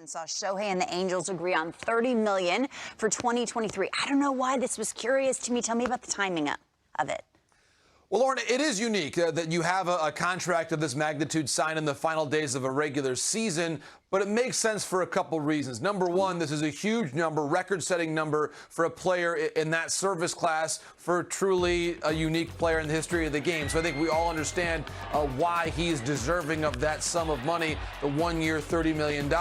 And saw Shohei and the Angels agree on $30 million for 2023. I don't know why this was curious to me. Tell me about the timing of it. Well, Lauren, it is unique that you have a contract of this magnitude signed in the final days of a regular season, but it makes sense for a couple reasons. Number one, this is a huge number, record-setting number for a player in that service class, for truly a unique player in the history of the game. So I think we all understand why he's deserving of that sum of money, the 1 year, $30 million.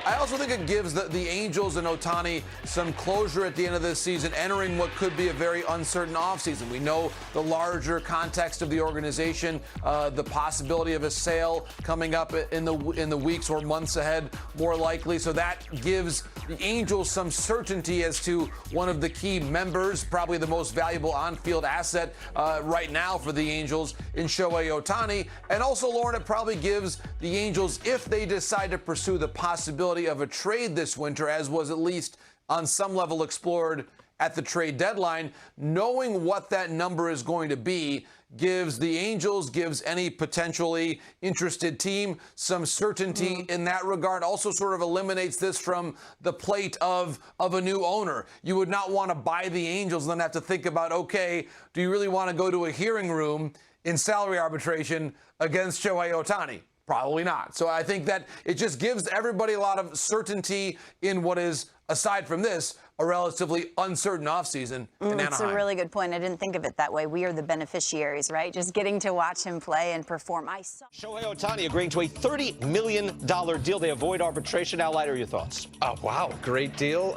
I also think it gives the Angels and Ohtani some closure at the end of this season, entering what could be a very uncertain offseason. We know the larger context of the organization, the possibility of a sale coming up in the weeks or months ahead, more likely. So that gives the Angels some certainty as to one of the key members, probably the most valuable on-field asset right now for the Angels in Shohei Ohtani. And also, Lauren, it probably gives the Angels, if they decide to pursue the possibility of a trade this winter, as was at least on some level explored at the trade deadline, knowing what that number is going to be gives the Angels, gives any potentially interested team some certainty in that regard. Also sort of eliminates this from the plate of a new owner. You would not want to buy the Angels and then have to think about, okay, do you really want to go to a hearing room in salary arbitration against Shohei Ohtani? Probably not. So I think that it just gives everybody a lot of certainty in what is, aside from this, a relatively uncertain offseason in Anaheim. It's a really good point. I didn't think of it that way. We are the beneficiaries, right? Just getting to watch him play and perform. Shohei Ohtani agreeing to a $30 million deal. They avoid arbitration. Al Leiter, your thoughts? Wow, great deal.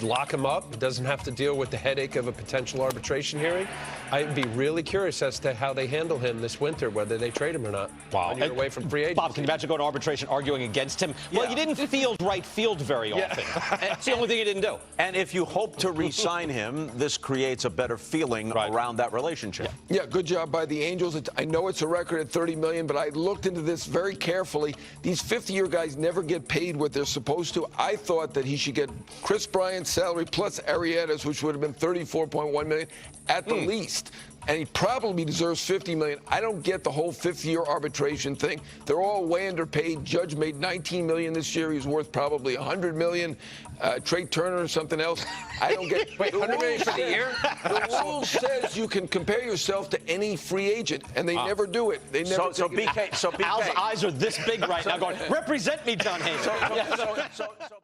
Lock him up. Doesn't have to deal with the headache of a potential arbitration hearing. I'd be really curious as to how they handle him this winter, whether they trade him or not. Wow. You're away from free agency. Bob, can you imagine going to arbitration arguing against him? Yeah. Well, you didn't field right field very often. It's the only thing you didn't do. And if you hope to re-sign him, this creates a better feeling around that relationship. Yeah, good job by the Angels. I know it's a record at $30 million, but I looked into this very carefully. These 50-year guys never get paid what they're supposed to. I thought that he should get Chris Bryant's salary plus Arrieta's, which would have been $34.1 million at the least. And he probably deserves $50 million. I don't get the whole fifth-year arbitration thing. They're all way underpaid. Judge made $19 million this year. He's worth probably $100 million. Trey Turner or something else. I don't get. Wait, $100 million for the year? The rule says you can compare yourself to any free agent, and they never do it. They never. So BK. Al's eyes are this big right now, going, "Represent me, John Haynes."